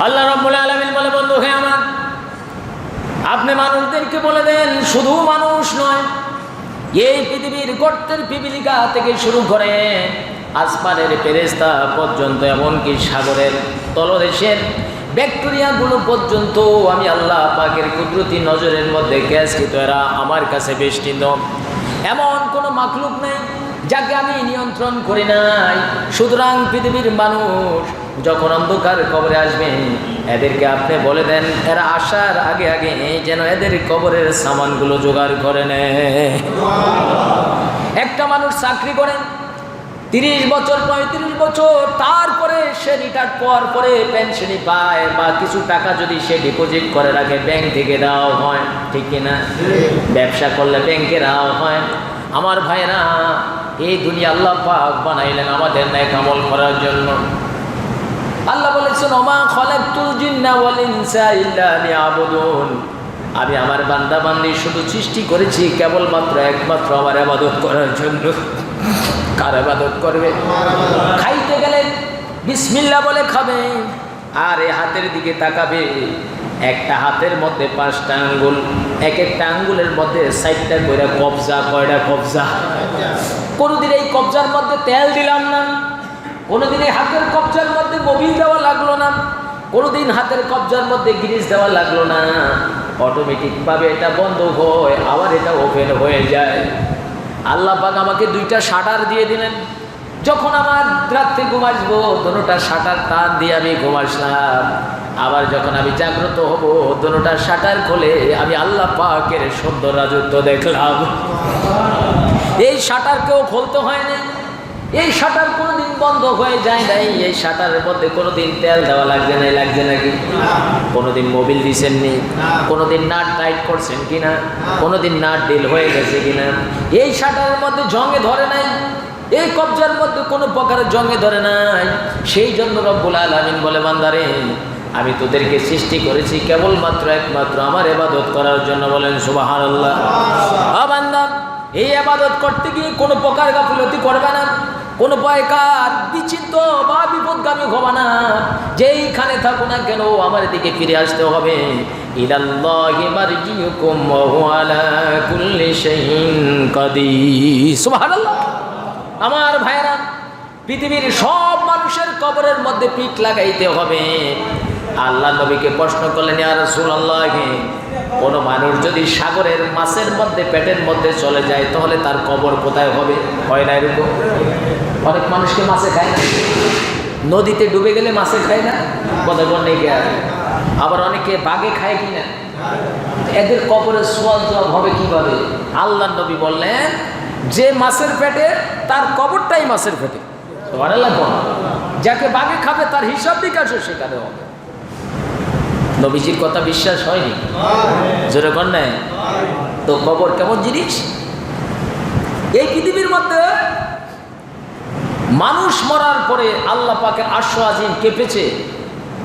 আল্লাহ রাব্বুল আলামিন বলে, বন্ধু হে আমার, আপনি মানুষদেরকে বলে দেন, শুধু মানুষ নয়, এই পৃথিবীর গর্তের পিপিলিকা থেকে শুরু করে আসমানের ফেরেশতা পর্যন্ত, এমনকি সাগরের তলদেশের ব্যাকটেরিয়াগুলো পর্যন্ত আমি আল্লাহ পাকের কুদরতি নজরের মধ্যে গ্যাসকৃত, এরা আমার কাছে বেষ্টিত। এমন কোনো মাখলুক নেই যাকে আমি নিয়ন্ত্রণ করি নাই। সুতরাং পৃথিবীর মানুষ যখন অন্ধকার কবরে আসবে, এদেরকে আপনি বলে দেন, এরা আসার আগে আগে যেন এদের কবরের সামানগুলো জোগাড় করে নেয়। একটা মানুষ চাকরি করে 30 বছর 35 বছর, তারপরে সে রিটায়ার পাওয়ার পরে পেনশনই পায়, বা কিছু টাকা যদি সে ডিপোজিট করে রাখে, ব্যাংক থেকে দেওয়া হয়, ঠিক কিনা? ব্যবসা করলে ব্যাংকে দেওয়া হয়। আমার ভাইরা, এই দুনিয়া আল্লাহ পাক বানাইলেন আমাদের নেক আমল করার জন্য। আল্লাহ বলেছেন, ওমা খালাকতুল জিন্না ওয়াল ইনসা ইল্লা লিয়াবুদুন, আমি আমার বান্দা বান্দি শুধু সৃষ্টি করেছি কেবলমাত্র একমাত্র আমার ইবাদত করার জন্য। কার ইবাদত করবে? খাইতে গেলে বিসমিল্লাহ বলে খাবে, আর এই হাতের দিকে তাকাবে। একটা হাতের মধ্যে 5টা আঙ্গুল, এক একটা আঙ্গুলের মধ্যে 60টা করে কবজা। কয়টা কবজা? কোনোদিন এই কবজার মধ্যে তেল দিলাম না, কোনোদিন এই হাতের কবজার মধ্যে মোবিল দেওয়া লাগলো না, কোনোদিন হাতের কবজার মধ্যে গ্রিস দেওয়া লাগলো না। অটোমেটিকভাবে এটা বন্ধ হয়, আবার এটা ওপেন হয়ে যায়। আল্লাহ পাক আমাকে 2টা শাটার দিয়ে দিলেন। যখন আমার রাত্রে ঘুম আসবো, দুটোটা শাটার টান দিয়ে আমি ঘুম আসলাম। আবার যখন আমি জাগ্রত হব, দুটোটা শাটার খুলে আমি আল্লাহ পাকের সুন্দর রাজত্ব দেখলাম। এই শাটারকেও খুলতে হয় না, এই শাটার কোনোদিন বন্ধ হয়ে যায় নাই। এই শাটারের মধ্যে কোনোদিন তেল দেওয়া লাগছে না, লাগছে নাকি? কোনোদিন মোবিল দিচ্ছেন নি? কোনোদিন নাট টাইট করছেন কিনা? কোনোদিন নাট ডিল হয়ে গেছে কিনা? এই শাটারের মধ্যে জঙ্গে ধরে নাই, এই কবজার মধ্যে কোনো প্রকারের জঙ্গে ধরে নাই। সেই জন্য রব্বুল আলামিন বলে, বান্দারে, আমি তোদেরকে সৃষ্টি করেছি কেবলমাত্র একমাত্র আমার ইবাদত করার জন্য। বলেন সুবহানাল্লাহ। বান্দা, এই ইবাদত করতে গিয়ে কোনো প্রকার গাফিলতি করবে না, কোনো প্রকার বিচিত্র বা বিপদগামী হবে না। যেইখানে থাকো না কেন আমার দিকে ফিরে আসতে হবে। ইলাল্লাহি মারজিউকুম ওয়া হুয়া আলা কুল্লি শাইইন কাদির। সুবহানাল্লাহ। আমার ভাইরা, পৃথিবীর সব মানুষের কবরের মধ্যে পিঠ লাগাইতে হবে। আল্লাহ নবীকে প্রশ্ন করলেন, ইয়া রাসূলুল্লাহ, কোনো মানুষ যদি সাগরের মাছের মধ্যে পেটের মধ্যে চলে যায়, তাহলে তার কবর কোথায় হবে? হয় না এরকম? অনেক মানুষকে মাছে খায় না, নদীতে ডুবে গেলে মাছে খায় না, কোথায় বল নেই। আবার অনেকে বাঘে খায় কিনা? এদের কবরের সোয়াল জবাব হবে কিভাবে? আল্লাহ নবী বললেন, যে মাছের পেটে, তার কবরটাই মাছের পেটে। যাকে বাঘে খাবে তার হিসাব বিকাশও সেখানে হবে। নবীজির কথা বিশ্বাস হয়নি? জোরে কর না। তো কবর কেমন জিনিস? এই পৃথিবীর মধ্যে মানুষ মরার পরে আল্লাহ পাকের আরশ আজিম কেঁপেছে,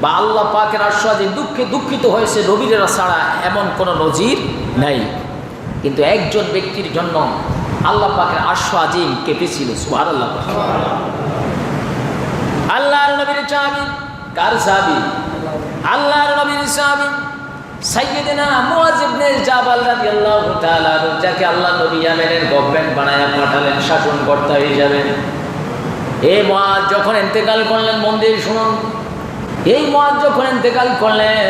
বা আল্লাহ পাকের আরশ আজিম দুঃখে দুঃখিত হয়েছে নবীরা ছাড়া এমন কোনো নজির নাই। কিন্তু একজন ব্যক্তির জন্য আল্লাহ পাকের আরশ আজিম কেঁপেছিল। সুবহানাল্লাহ। আল্লাহর নবীর সাহাবী। কার সাহাবী? আল্লাহর নবীর সাহাবী সাইয়্যিদনা মুআয ইবনে জাবাল রাদিয়াল্লাহু তাআলা আনহু, যাকে আল্লাহ নবী ইয়ামেনের গভর্নমেন্ট বানায়া পাঠালেন শাসনকর্তা হিসাবে। এই মুআয যখন ইন্তেকাল করলেন, মন দিয়ে শুনুন, এই মুআয যখন ইন্তেকাল করলেন,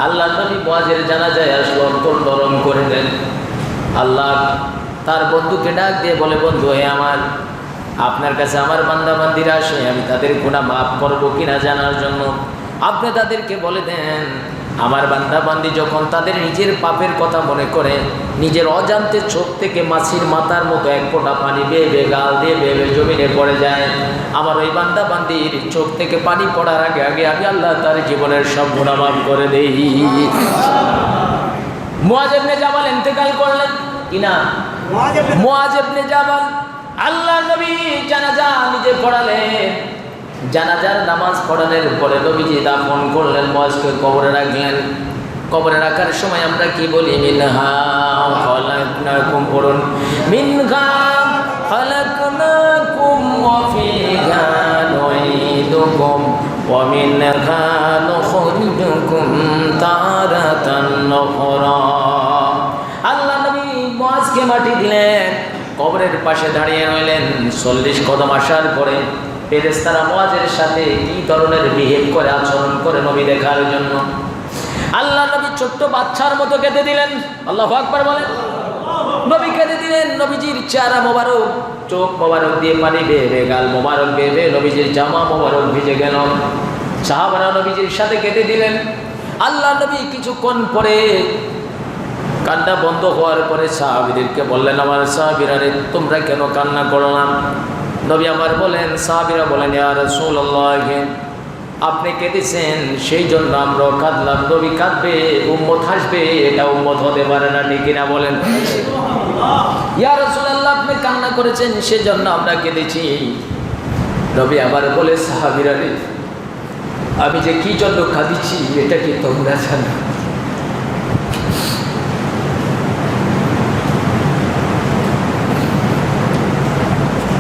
আল্লাহ নবী মুআযের জানাজায় আসলো, অন্তর নরম করে দেন। আল্লাহ তার বন্ধুকে ডাক দিয়ে বলে, বন্ধু হে আমার, আপনার কাছে আমার বান্দা বান্দিরা আসে, আমি তাদের গুনাহ মাফ করবো কিনা জানার জন্য আপনি তাদেরকে বলে দেন, আমার বান্দা বান্দি যখন তাদের নিজের পাপের কথা মনে করে, নিজের অজান্তে চোখ থেকে মাছির মাথার মতো এক ফোঁটা পানি বেয়ে বেয়ে গাল দিয়ে বেয়ে বেয়ে জমিনে পড়ে যায়, আমার ওই বান্দা বান্দির চোখ থেকে পানি পড়ার আগে আগে আমি আল্লাহ তার জীবনের সব গুনাহ মাফ করে দেই। মুআয ইবনে জাবাল ইন্তেকাল করলেন কিনা? মুআয ইবনে জাবাল আল্লাহ নবী জানাজা নিজে পড়ালেন। জানাজার নামাজ পড়ানোর পরে নবীজি দাফন করলেন, মুআযকে কবরে রাখলেন। কবরে রাখার সময় আমরা কি বলি? মিনহা খালাকনাকুম, পড়ুন, মিনহা খালাকনাকুম ওয়া ফিহা নুঈদুকুম ومنها نخرجكم تارة أخرى আল্লাহ নবী মুআজকে মাটি দিলেন, কবরের পাশে দাঁড়িয়ে রইলেন। 40 কদম আসার পরে ফেরেশতারা মুআজের সাথে কি ধরনের বিহেভ করে, আচরণ করে নবী দেখার জন্য আল্লাহ নবী ছোট্ট বাচ্চার মতো কেঁদে দিলেন। আল্লাহু আকবার বলেন। নবী কেঁদে দিলেন। নবীজির চেহারা মোবারক, চোখ মোবারক দিয়ে পানি বেয়ে বেয়ে, গাল মোবারক বেয়ে বেয়ে নবীজির জামা মোবারক ভিজে গেল। সাহাবারা নবীজির সাথে কেঁদে দিলেন। আল্লাহ নবী কিছুক্ষণ পরে কান্না বন্ধ হওয়ার পরে সাহাবীদেরকে বললেন, আমার সাহাবীরা রে, তোমরা কেন কান্না করো না? নবী আমার বলেন, সাহাবীরা বলেন, ইয়া রাসূলুল্লাহ, আপনি কেঁদেছেন সেই জন্য আমরাও কাঁদলাম। নবী কাঁদবে, উম্মত হাসবে, এটা উম্মত হতে পারে না, ঠিক কিনা বলেন? ইয়া রাসূলুল্লাহ, আপনি কান্না করেছেন সেজন্য আমরা কেঁদেছি। নবী আবার বলে, সাহাবীরা রে, আমি যে কি জন্য কাঁদিছি এটা কি তোমরা জানো?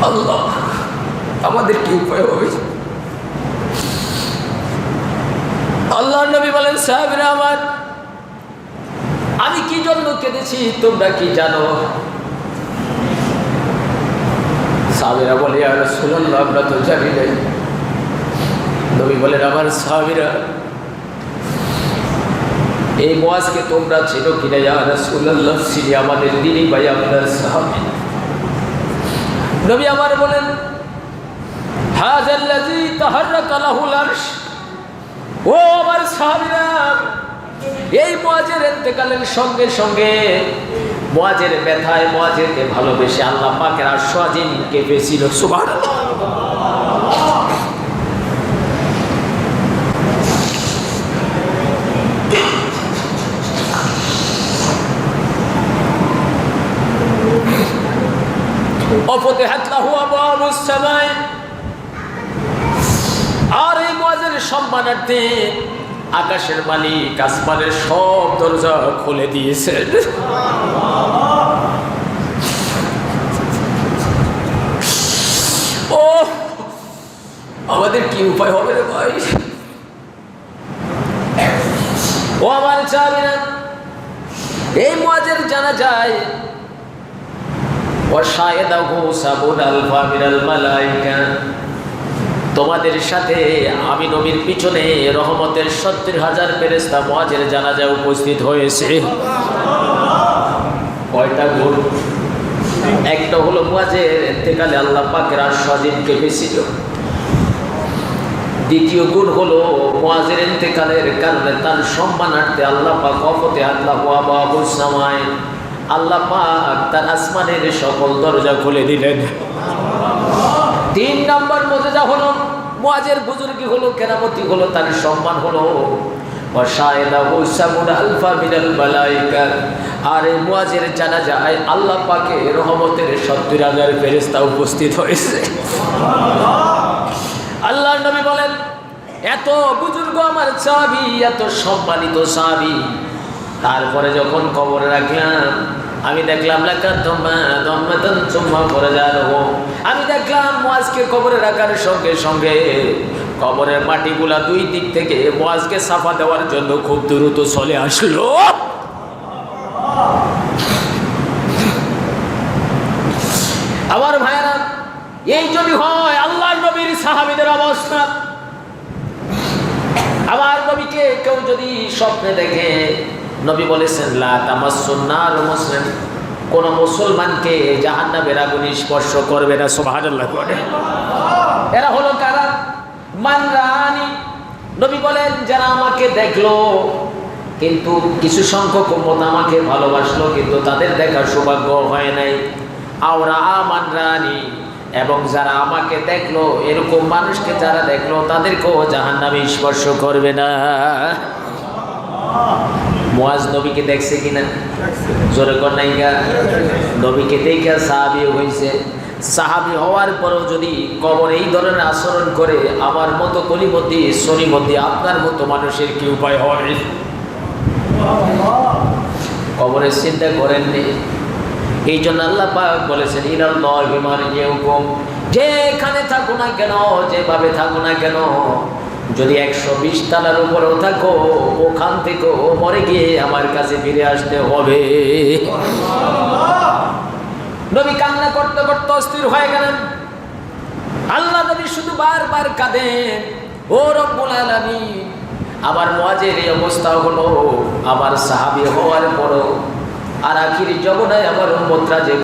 আল্লাহ, আমাদের কি উপায় হবে? আল্লাহ নবী বলেন, সাহাবীরা আমার, আমি কি জন্য কেঁদেছি তোমরা কি জানো? সাহাবীরা বলে, ইয়া রাসূলুল্লাহ, আমরা তো জানি না। নবী বলেন, আমার সাহাবীরা, এই মুআজকে তোমরা চিনো কিনা? ইয়া রাসূলুল্লাহ, চিনি, আমাদের দিনই ভাই, আপনার সাহাবী। নবী আমার বলেন, হাযাল্লাযী তাহাররাকা লাহুল আরশ। ও আমার সাহাবীরা, এই মুআজের ইন্তেকালের সঙ্গে সঙ্গে, মুআজের ব্যথায়, মুআজেরকে ভালোবেসে আল্লাহ পাকের আরশ আজিম কেঁপেছিল। সুবহানাল্লাহ। وفتحت له أبواب السماء। আর এই মুআজের সম্মানার্থে আকাশের মালিক আসমানের সব দরজা খুলে দিয়েছেন। ও, আমাদের কি উপায় হবে রে ভাই? ও আমার সাহাবীরা, এই মুআজের জানা যায় তোমাদের সাথে আমি নবীর পিছনে রহমতের 70,000 ফেরেশতা মুআজের জানাজায় উপস্থিত হয়েছে। কয়টা গুণ? একটা হলো মুআজের ইন্তেকালে আল্লাহ পাকের আরশ আজিম কেঁপেছিল। দ্বিতীয় গুণ হলো মুআজের ইন্তেকালের কারণে তার সম্মানার্থে আল্লাহ পাক ওয়াফতিহাত লাহু আবওয়াবুস সামায়, আল্লাহ পাক তার আসমানের সকল দরজা খুলে দিলেন। 3 নম্বর মুজিজা হলো মুআজের বুজুর্গি হলো, কেরামতি হলো, তার সম্মান হলো। ওয়াশাহিদাহু সাবুনা আলফা মিনাল মালায়েকা। আর এই মুআজের জানাজায় আল্লাহ পাকের রহমতের 70,000 ফেরেশতা উপস্থিত হয়েছে। আল্লাহর নবী বলেন, এত বুজুর্গ আমার সাহাবী, এত সম্মানিত সাহাবী, তারপরে যখন কবরে রাখলাম, আমি দেখলাম আমি দেখলাম মুআজকে কবরে রাখার সঙ্গে সঙ্গে কবরের মাটিগুলা 2 দিক থেকে মুআজকে সাফা দেওয়ার জন্য খুব দ্রুত চলে আসলো। আমার ভাইরা, এই যদি হয় আল্লাহর নবীর সাহাবীদের অবস্থা, আমার নবীকে কেউ যদি স্বপ্নে দেখে, নবী বলেছেন, লা তামাসসুন নার মুসলিম, কোন মুসলমানকে জাহান্নামের আগুন স্পর্শ করবে না। সুবহানাল্লাহ। এরা হলো কারা? মান রানি। নবী বলেন, যারা আমাকে দেখলো কিন্তু কিছু সংখ্যক উম্মত আমাকে ভালোবাসলো কিন্তু তাদের দেখার সৌভাগ্য হয় নাই। আওরা মান রানি, এবং যারা আমাকে দেখলো, এরকম মানুষকে যারা দেখলো তাদেরকেও জাহান্নামে স্পর্শ করবে না। মুআজ নবীকে দেখছে কিনা? জোরে কর নাইগা। নবীকে দেখে সাহাবী হয়েছে। সাহাবী হওয়ার পরও যদি কবরে এই ধরনের আচরণ করে, আমার মতো কলিমতি সলিমতি আপনার মতো মানুষের কি উপায় হবে? কবরের চিন্তা করেননি। এই জন্য আল্লাহ পাক বলেছেন, ইলাল্লাহি মারজিউকুম, যেখানে থাকো না কেন, যেভাবে থাকো না কেন, যদি 120 তলার উপরেও থাকো, ওখান থেকেও মরে গিয়ে আমার কাছে ফিরে আসতে হবে। নবী কান্না করতে করতে অস্থির হয়ে গেলেন। আল্লাহ নবী শুধু বারবার কাঁদেন, ও রব্বুল আলামিন, আমার মুয়াজের এই অবস্থা হলো, আমার সাহাবী হওয়ার পরও আর আখির জগনায় আমার উম্মতরা যে